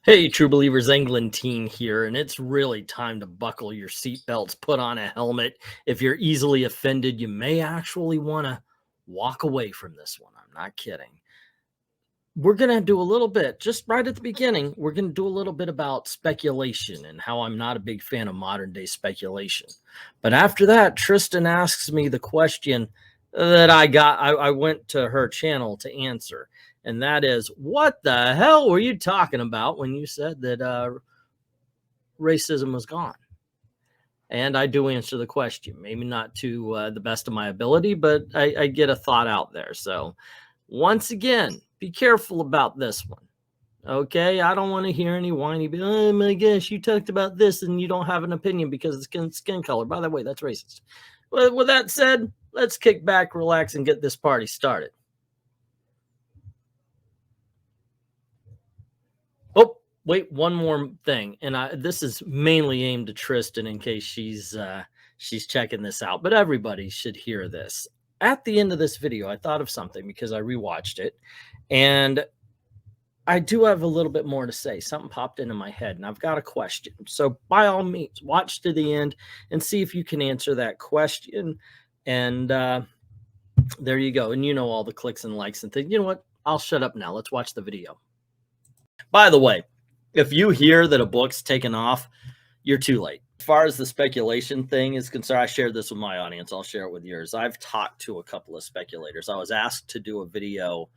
Hey, true believers, Englentine here, and it's really time to buckle your seatbelts, put on a helmet. If you're easily offended, you may actually want to walk away from this one. I'm not kidding. We're going to do a little bit, just right at the beginning, we're going to do a little bit about speculation and how I'm not a big fan of modern day speculation. But after that, Tristan asks me the question that I went to her channel to answer. And that is, what the hell were you talking about when you said that racism was gone? And I do answer the question, maybe not to the best of my ability, but I get a thought out there. So once again, be careful about this one. Okay, I don't want to hear any whiny, oh my gosh, you talked about this and you don't have an opinion because of skin color. By the way, that's racist. Well, with that said, let's kick back, relax, and get this party started. Oh, wait, one more thing, and this is mainly aimed to Tristan in case she's checking this out, but everybody should hear this. At the end of this video, I thought of something because I rewatched it, and I do have a little bit more to say. Something popped into my head, and I've got a question. So by all means, watch to the end and see if you can answer that question. And there you go. And you know all the clicks and likes and things. You know what? I'll shut up now. Let's watch the video. By the way, if you hear that a book's taken off, you're too late. As far as the speculation thing is concerned, I shared this with my audience. I'll share it with yours. I've talked to a couple of speculators. I was asked to do a video.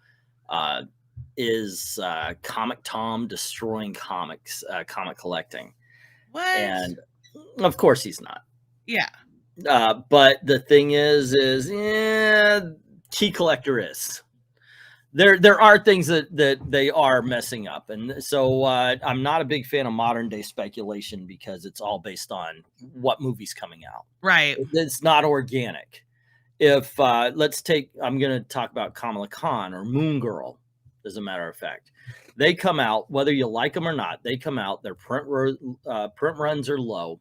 Is Comic Tom destroying comics, comic collecting? What? And of course he's not. Yeah. But the thing is key collector is. There are things that they are messing up, and so I'm not a big fan of modern day speculation because it's all based on what movie's coming out. Right. It's not organic. If let's take, I'm going to talk about Kamala Khan or Moon Girl, as a matter of fact. They come out, whether you like them or not, they come out, their print runs are low,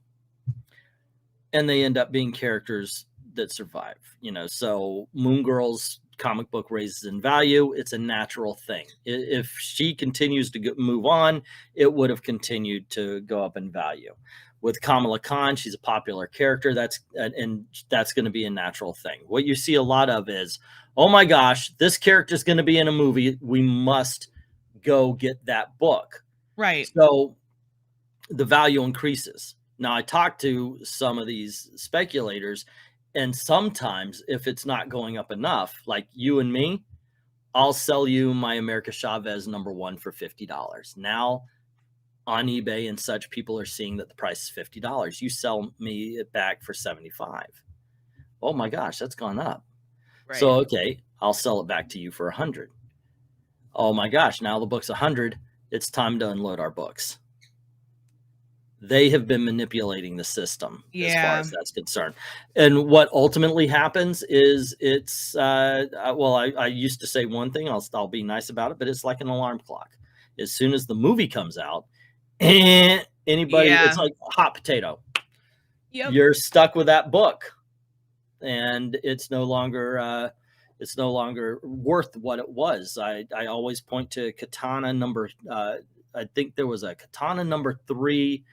and they end up being characters that survive. You know, so Moon Girl's comic book raises in value. It's a natural thing. If she continues to move on, it would have continued to go up in value. With Kamala Khan, she's a popular character. That's going to be a natural thing. What you see a lot of is, oh my gosh, this character is going to be in a movie. We must go get that book. Right. So the value increases. Now, I talked to some of these speculators, and sometimes if it's not going up enough, like you and me, I'll sell you my America Chavez #1 for $50. Now, on eBay and such, people are seeing that the price is $50. You sell me it back for $75. Oh my gosh, that's gone up. Right. So, okay, I'll sell it back to you for $100. Oh my gosh, now the book's $100. It's time to unload our books. They have been manipulating the system as far as that's concerned. And what ultimately happens is it's, well, I used to say one thing, I'll be nice about it, but it's like an alarm clock. As soon as the movie comes out, anybody, it's like a hot potato. Yep. You're stuck with that book, and it's no longer worth what it was. I always point to Katana number, I think there was a Katana #3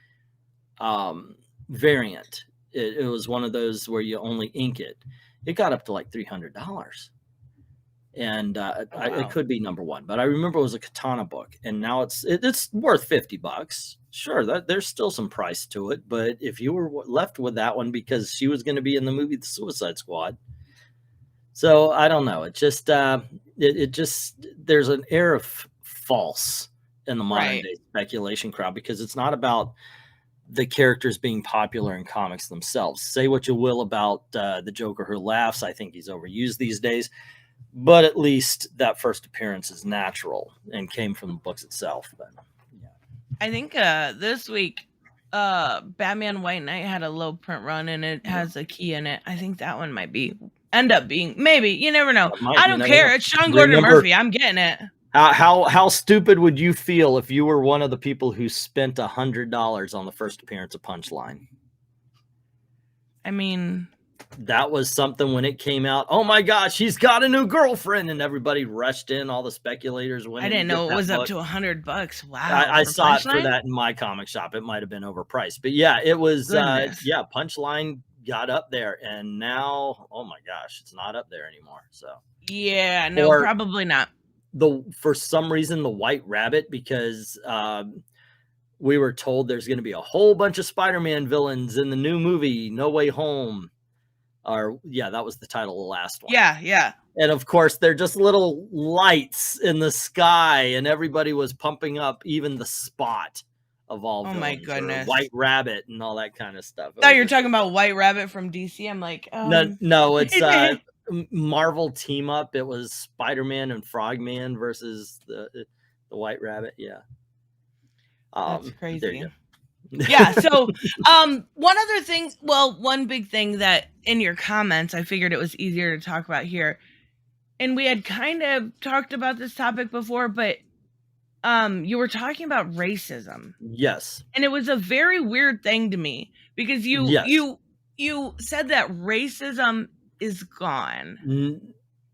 variant. It was one of those where you only ink it. It got up to like $300. And wow. It could be #1, but I remember it was a Katana book, and now it's worth $50. Sure, there's still some price to it, but if you were left with that one because she was going to be in the movie The Suicide Squad, so I don't know. It just there's an air of false in the modern day speculation crowd, because it's not about the characters being popular in comics themselves. Say what you will about the Joker who laughs. I think he's overused these days. But at least that first appearance is natural and came from the books itself. But yeah. I think this week, Batman White Knight had a low print run, and it has a key in it. I think that one might end up being, maybe. You never know. I don't care. It's Sean Gordon Murphy. I'm getting it. How stupid would you feel if you were one of the people who spent $100 on the first appearance of Punchline? I mean, that was something when it came out. Oh my gosh, he's got a new girlfriend, and everybody rushed in. All the speculators went. I didn't know it was up to $100. Wow, I saw it for that in my comic shop. It might have been overpriced, but yeah, it was. Yeah, Punchline got up there, and now, oh my gosh, it's not up there anymore. So yeah, no, probably not. For some reason, the White Rabbit, because we were told there's going to be a whole bunch of Spider-Man villains in the new movie No Way Home. Or yeah, that was the title of the last one. Yeah. And of course, they're just little lights in the sky, and everybody was pumping up even the Spot of all. Oh my goodness, White Rabbit and all that kind of stuff. No, you're talking about White Rabbit from DC. I'm like, no, it's Marvel team up. It was Spider-Man and Frogman versus the White Rabbit. Yeah, that's crazy. Yeah. So, one other thing. Well, one big thing that in your comments, I figured it was easier to talk about here, and we had kind of talked about this topic before, but you were talking about racism. Yes. And it was a very weird thing to me because you said that racism is gone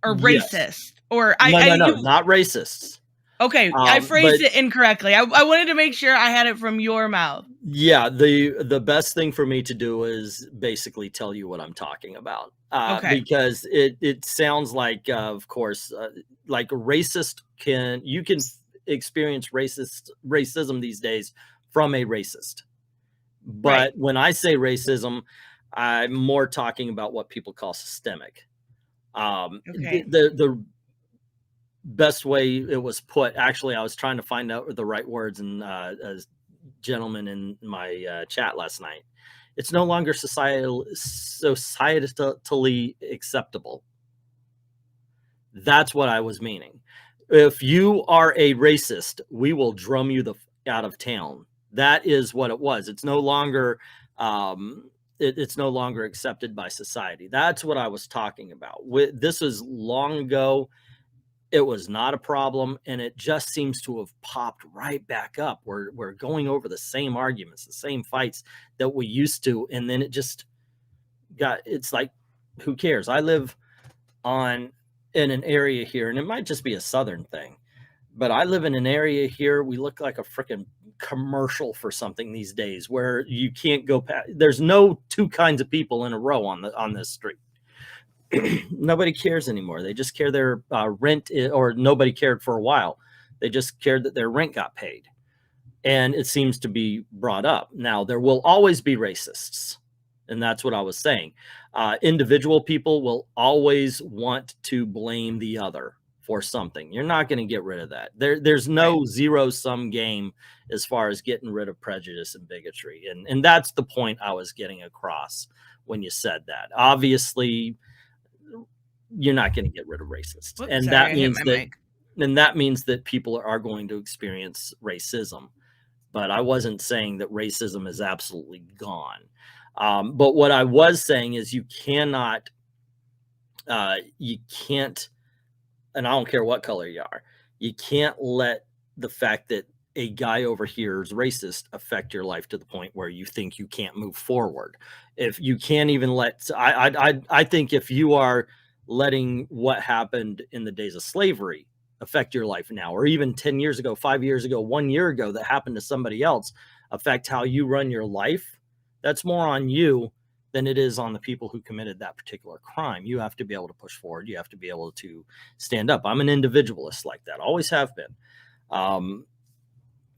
or racist or no, not racists. Okay, I phrased it incorrectly. I wanted to make sure I had it from your mouth. Yeah, the best thing for me to do is basically tell you what I'm talking about. Okay. Because it sounds like, of course, like racist you can experience racism these days from a racist. But when I say racism, I'm more talking about what people call systemic. Okay. The best way it was put, actually, I was trying to find out the right words, and a gentleman in my chat last night, it's no longer societally acceptable. That's what I was meaning. If you are a racist, we will drum you out of town. That is what it was. It's no longer it's no longer accepted by society. That's what I was talking about. This was long ago. It was not a problem, and it just seems to have popped right back up. We're going over the same arguments, the same fights that we used to, and then it just it's like, who cares? I live in an area here, and it might just be a southern thing, but I live in an area here, we look like a freaking commercial for something these days, where you can't go past. There's no two kinds of people in a row on this street. Nobody cares anymore. They just care their rent, or nobody cared for a while. They just cared that their rent got paid. And it seems to be brought up. Now, there will always be racists. And that's what I was saying. Individual people will always want to blame the other for something. You're not going to get rid of that. There's no zero-sum game as far as getting rid of prejudice and bigotry. And that's the point I was getting across when you said that. Obviously, you're not going to get rid of racists. Oops, and sorry, that means that people are going to experience racism. But I wasn't saying that racism is absolutely gone. But what I was saying is you can't, and I don't care what color you are, you can't let the fact that a guy over here is racist affect your life to the point where you think you can't move forward. If you can't even I think if you are letting what happened in the days of slavery affect your life now, or even 10 years ago, 5 years ago, 1 year ago, that happened to somebody else, affect how you run your life, that's more on you than it is on the people who committed that particular crime. You have to be able to push forward. You have to be able to stand up. I'm an individualist like that. Always have been.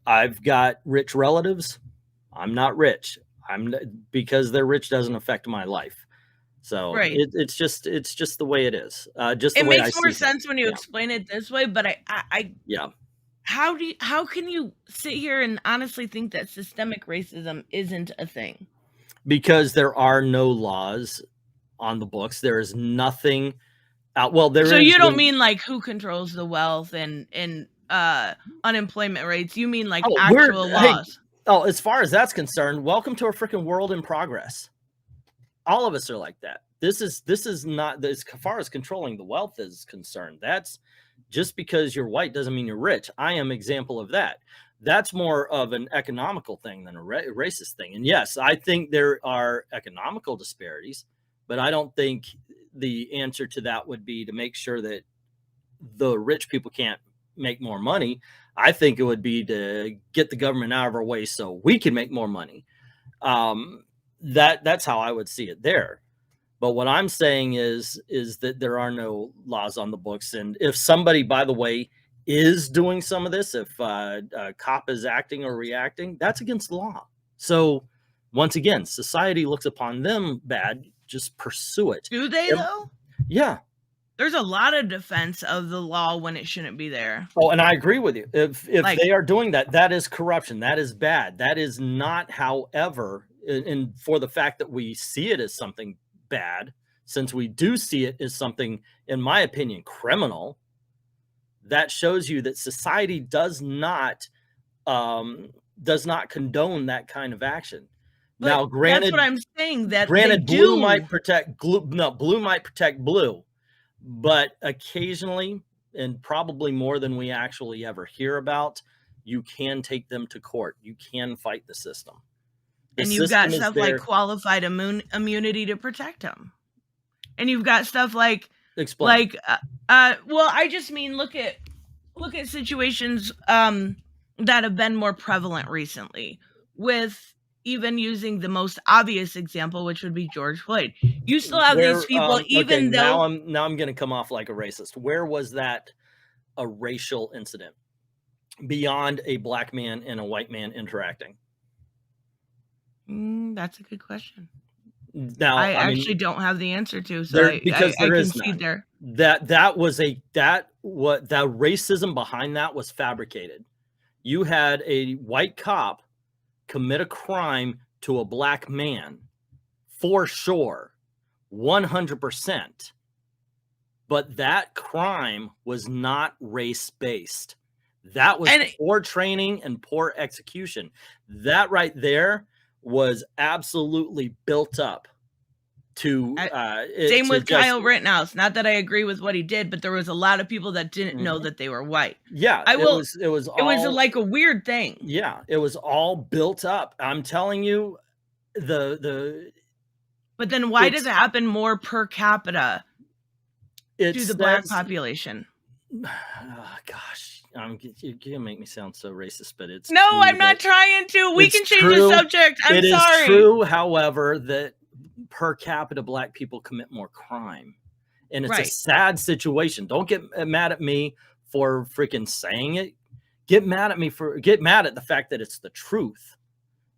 I've got rich relatives. I'm not rich. Because they're rich doesn't affect my life. So it's just the way it is. Just it makes more sense when you explain it this way. But yeah. How can you sit here and honestly think that systemic racism isn't a thing? Because there are no laws on the books. There is nothing. So you don't mean like who controls the wealth and unemployment rates? You mean like actual laws? As far as that's concerned, welcome to a freaking world in progress. All of us are like that. This is not, as far as controlling the wealth is concerned. That's just because you're white doesn't mean you're rich. I am example of that. That's more of an economical thing than a racist thing. And yes, I think there are economical disparities, but I don't think the answer to that would be to make sure that the rich people can't make more money. I think it would be to get the government out of our way so we can make more money. That's how I would see it there. But what I'm saying is that there are no laws on the books. And if somebody, by the way, is doing some of this, if a cop is acting or reacting, that's against the law. So once again, society looks upon them bad, just pursue it. Do they though? Yeah. There's a lot of defense of the law when it shouldn't be there. Oh, and I agree with you. If like, they are doing that, that is corruption. That is bad. That is not, however, and for the fact that we see it as something bad, since we do see it as something, in my opinion, criminal, that shows you that society does not condone that kind of action. But now, granted, that's what I'm saying. That granted, blue might protect blue might protect blue, but occasionally, and probably more than we actually ever hear about, you can take them to court. You can fight the system. And you've got stuff like qualified immunity to protect them. And you've got stuff like, explain. Well, I just mean, look at situations that have been more prevalent recently, with even using the most obvious example, which would be George Floyd. You still have these people, even though now I'm going to come off like a racist. Where was that a racial incident beyond a black man and a white man interacting? That's a good question. Now, I actually don't have the answer to, so because there I is concede there. That racism behind that was fabricated. You had a white cop commit a crime to a black man, for sure, 100%. But that crime was not race-based. That was poor training and poor execution. That right there was absolutely built up to same with Kyle Rittenhouse. Not that I agree with what he did, but there was a lot of people that didn't know that they were white. Yeah, it was like a weird thing. Yeah, it was all built up. I'm telling you, but then why does it happen more per capita to the black population? Oh, gosh. You're gonna make me sound so racist, but it's no, I'm not trying to. We can change the subject. I'm sorry. It is true, however, that per capita black people commit more crime, and it's a sad situation. Don't get mad at me for freaking saying it. Get mad at the fact that it's the truth.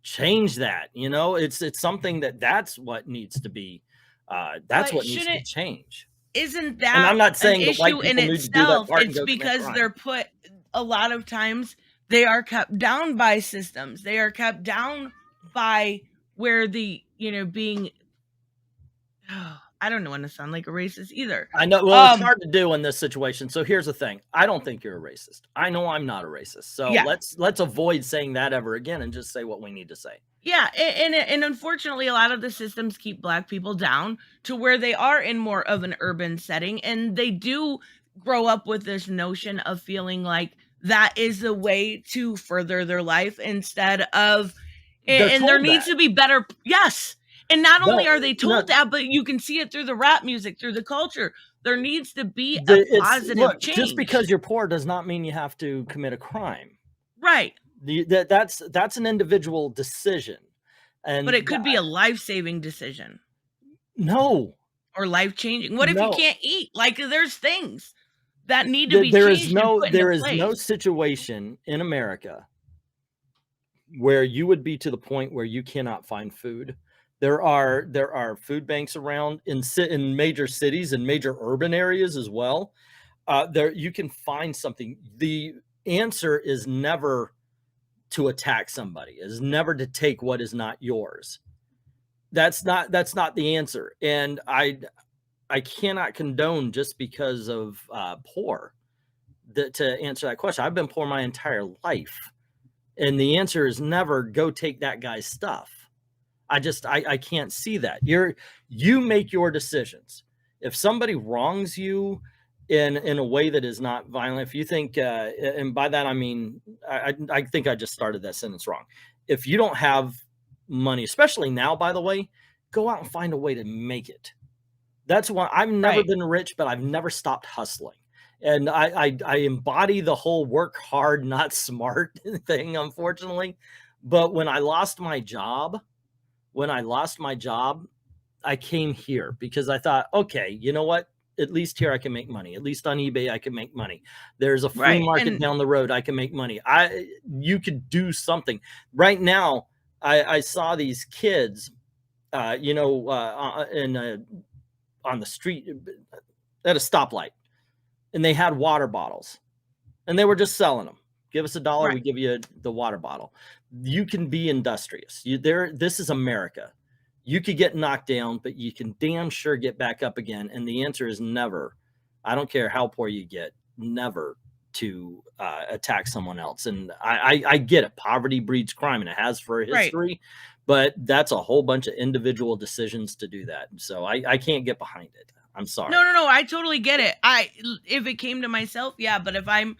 Change that. You know, it's something that's what needs to be. That's what needs to change. Isn't that and I'm not saying an issue in itself? It's because they're put, a lot of times they are kept down by systems. They are kept down by where the, being, I don't want to sound like a racist either. I know. Well, it's hard to do in this situation. So here's the thing. I don't think you're a racist. I know I'm not a racist. So let's avoid saying that ever again and just say what we need to say. Yeah, and unfortunately, a lot of the systems keep black people down to where they are in more of an urban setting, and they do grow up with this notion of feeling like that is the way to further their life instead of, and there needs to be better. Yes. And not only are they told that, but you can see it through the rap music, through the culture. There needs to be a positive change. Just because you're poor does not mean you have to commit a crime. Right. That's an individual decision. But it could be a life-saving decision. No. Or life-changing. What if you can't eat? Like, there's things that need to be changed. There is no situation in America where you would be to the point where you cannot find food. There are food banks around in major cities and major urban areas as well. There you can find something. The answer is never to attack somebody. Is never to take what is not yours. That's not the answer. And I cannot condone just because of poor to answer that question. I've been poor my entire life, and the answer is never go take that guy's stuff. I can't see that. You make your decisions. If somebody wrongs you in a way that is not violent, if you think, and by that I mean, I think I just started that sentence wrong. If you don't have money, especially now, by the way, go out and find a way to make it. That's why I've never been rich, but I've never stopped hustling. And I embody the whole work hard, not smart thing, unfortunately. But when I lost my job, I came here because I thought, okay, you know what? At least here I can make money. At least on eBay, I can make money. There's a flea market down the road. I can make money. You could do something right now. I saw these kids, on the street at a stoplight, and they had water bottles, and they were just selling them. Give us $1, we give you the water bottle. You can be industrious. This is America. You could get knocked down, but you can damn sure get back up again. And the answer is never. I don't care how poor you get, never to attack someone else. And I get it. Poverty breeds crime, and it has for history. But that's a whole bunch of individual decisions to do that. So I can't get behind it. I'm sorry. No. I totally get it. If it came to myself, yeah. But if I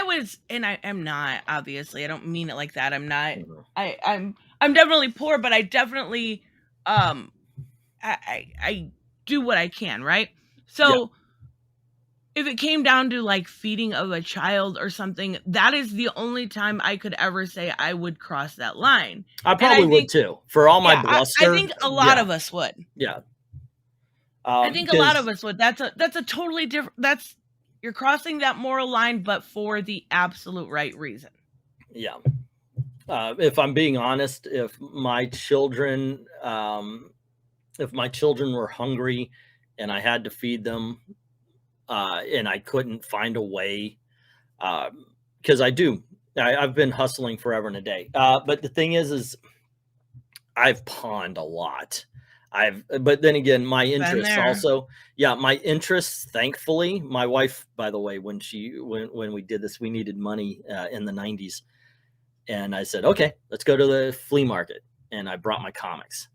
was, and I am not, obviously, I don't mean it like that. I'm not. I'm definitely poor, but I definitely I do what I can, right? So if it came down to like feeding of a child or something, that is the only time I could ever say I would cross that line. I probably would too. For all my bluster, I think a lot of us would. Yeah. I think a lot of us would. That's a totally different. You're crossing that moral line, but for the absolute right reason. Yeah. If I'm being honest, if my children were hungry and I had to feed them, and I couldn't find a way, because I've been hustling forever and a day. But the thing is I've pawned a lot. But then again, my interests also, my interests, thankfully, my wife, by the way, when we did this, we needed money in the 90s. And I said, okay, let's go to the flea market. And I brought my comics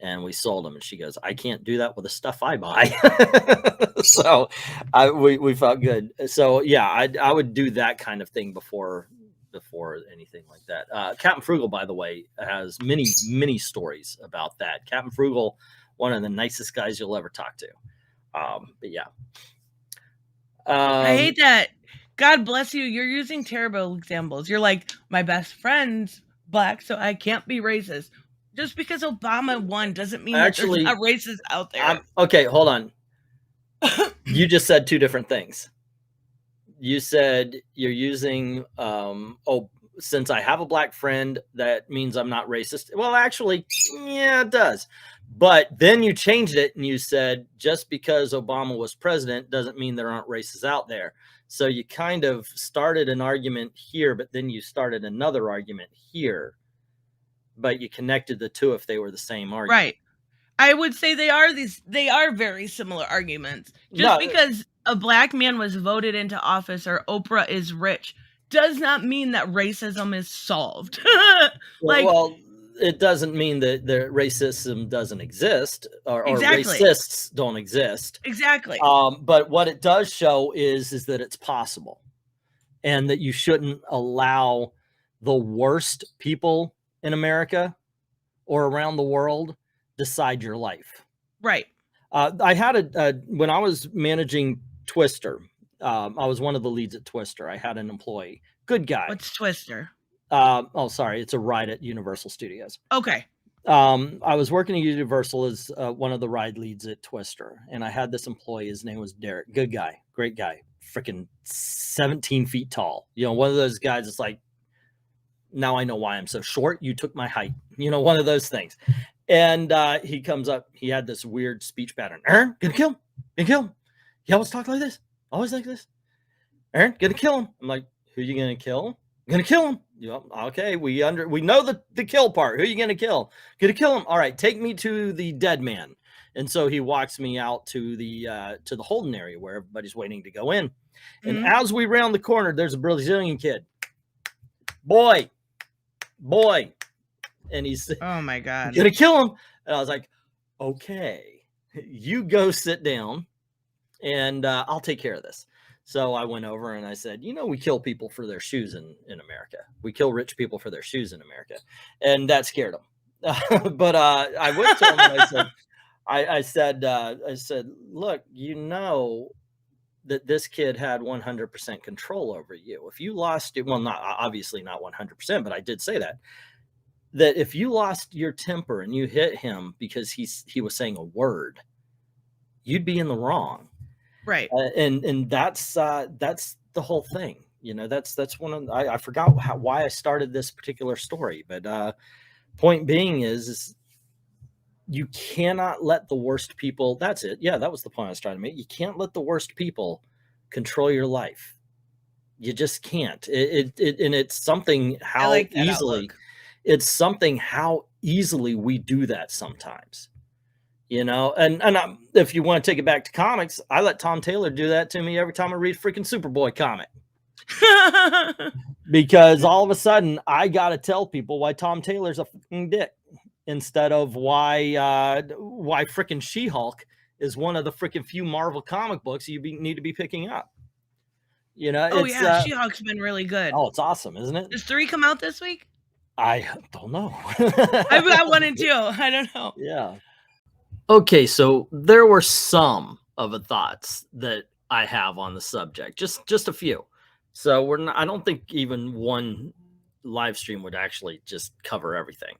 and we sold them. And she goes, I can't do that with the stuff I buy. So we felt good. So yeah, I would do that kind of thing before anything like that. Captain Frugal, by the way, has many stories about that. Captain Frugal, one of the nicest guys you'll ever talk to. But yeah. I hate that. God bless you. You're using terrible examples. You're like, my best friend's black, so I can't be racist. Just because Obama won doesn't mean that there's not racist out there. Okay, hold on. You just said two different things. You said you're using, since I have a black friend, that means I'm not racist. Well, actually, yeah, it does. But then you changed it and you said, just because Obama was president doesn't mean there aren't racists out there. So you kind of started an argument here, but then you started another argument here. But you connected the two if they were the same argument. Right. I would say they are very similar arguments. Just because a black man was voted into office or Oprah is rich does not mean that racism is solved. Well, it doesn't mean that the racism doesn't exist or racists don't exist. Exactly. But what it does show is that it's possible, and that you shouldn't allow the worst people in America or around the world decide your life. Right. I had when I was managing Twister, I was one of the leads at Twister. I had an employee, good guy. What's Twister? Sorry. It's a ride at Universal Studios. Okay. I was working at Universal as one of the ride leads at Twister. And I had this employee, his name was Derek, good guy, great guy, freaking 17 feet tall. You know, one of those guys that's like, now I know why I'm so short. You took my height, you know, one of those things. And he comes up, he had this weird speech pattern. Aaron, gonna kill him. He always talk like this. Always like this. Aaron, gonna kill him. I'm like, who you gonna kill? I'm gonna kill him. Okay, we know the kill part. Who are you gonna kill? Gonna kill him. All right, take me to the dead man. And so he walks me out to the holding area where everybody's waiting to go in. And as we round the corner, there's a Brazilian kid. Boy. And he's, oh my God, gonna kill him. And I was like, okay, you go sit down and I'll take care of this. So I went over and I said, you know, we kill people for their shoes in America. We kill rich people for their shoes in America. And that scared him. But I went to him and I said, I said, look, you know that this kid had 100% control over you. If you lost it, well, not obviously not 100%, but I did say that if you lost your temper and you hit him because he was saying a word, you'd be in the wrong. Right. And that's the whole thing. You know, that's one of, I forgot why I started this particular story, but point being is you cannot let the worst people, that's it. Yeah, that was the point I was trying to make. You can't let the worst people control your life. You just can't. And it's something how like easily outlook. It's something how easily we do that sometimes. You know, and if you want to take it back to comics, I let Tom Taylor do that to me every time I read freaking Superboy comic. Because all of a sudden I got to tell people why Tom Taylor's a fucking dick instead of why freaking She-Hulk is one of the freaking few Marvel comic books you need to be picking up. You know, oh yeah, She-Hulk's been really good. Oh, it's awesome, isn't it? Does 3 come out this week? I don't know. I've got 1 and 2. I don't know. Yeah. Okay, so there were some of the thoughts that I have on the subject, just a few. So we're not, I don't think even one live stream would actually just cover everything.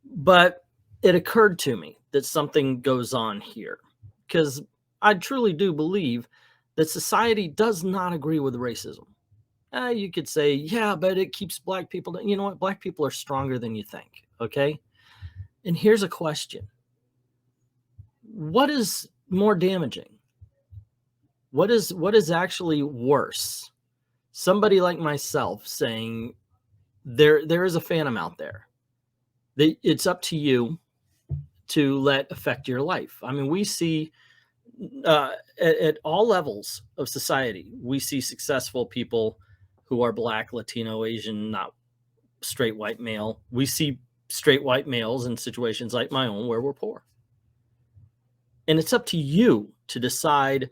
But it occurred to me that something goes on here, because I truly do believe that society does not agree with racism. You could say, yeah, but it keeps black people. You know what? Black people are stronger than you think. Okay. And here's a question. What is more damaging? What is actually worse? Somebody like myself saying there is a phantom out there. It's up to you to let affect your life. I mean, we see at all levels of society, we see successful people who are black, Latino, Asian, not straight white male. We see straight white males in situations like my own where we're poor. And it's up to you to decide,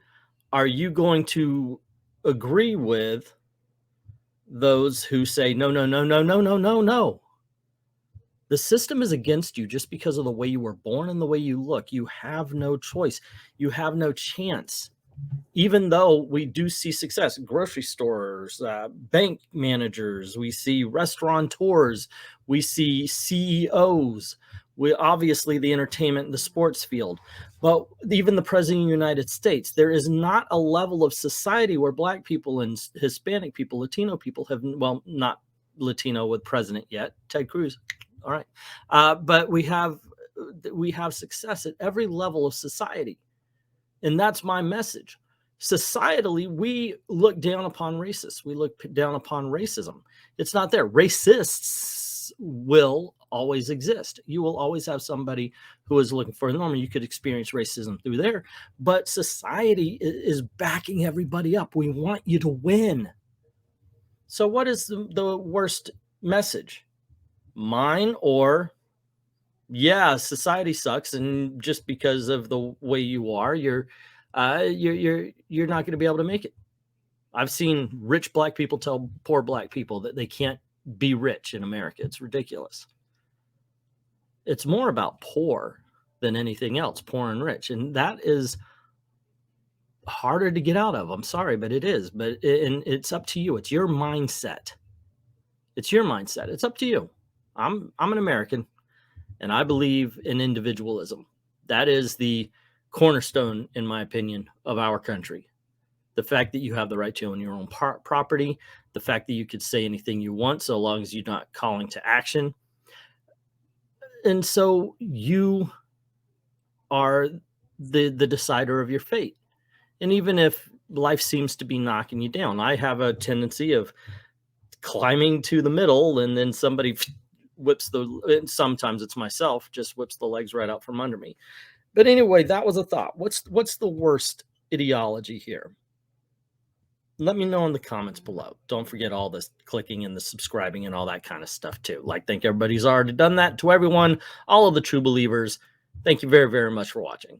are you going to agree with those who say, no, no, no, no, no, no, no, no. The system is against you just because of the way you were born and the way you look. You have no choice. You have no chance. Even though we do see success, grocery stores, bank managers, we see restaurateurs, we see CEOs, we obviously the entertainment and the sports field, but even the president of the United States, there is not a level of society where black people and Hispanic people, Latino people have, well, not Latino with president yet, Ted Cruz. All right. But we have success at every level of society. And that's my message. Societally, we look down upon racists. We look down upon racism. It's not there. Racists will always exist. You will always have somebody who is looking for a norm. You could experience racism through there, but society is backing everybody up. We want you to win. So what is the worst message? Mine or, yeah, society sucks, and just because of the way you are, you're not going to be able to make it. I've seen rich black people tell poor black people that they can't be rich in America. It's ridiculous. It's more about poor than anything else, poor and rich, and that is harder to get out of. I'm sorry, but it is. But it's up to you. It's your mindset. It's your mindset. It's up to you. I'm an American, and I believe in individualism. That is the cornerstone, in my opinion, of our country. The fact that you have the right to own your own property, the fact that you could say anything you want so long as you're not calling to action. And so you are the decider of your fate. And even if life seems to be knocking you down, I have a tendency of climbing to the middle, and then somebody whips and sometimes it's myself, just whips the legs right out from under me. But anyway, that was a thought. What's the worst ideology here? Let me know in the comments below. Don't forget all this clicking and the subscribing and all that kind of stuff too. Like, think everybody's already done that. To everyone, all of the true believers, thank you very, very much for watching.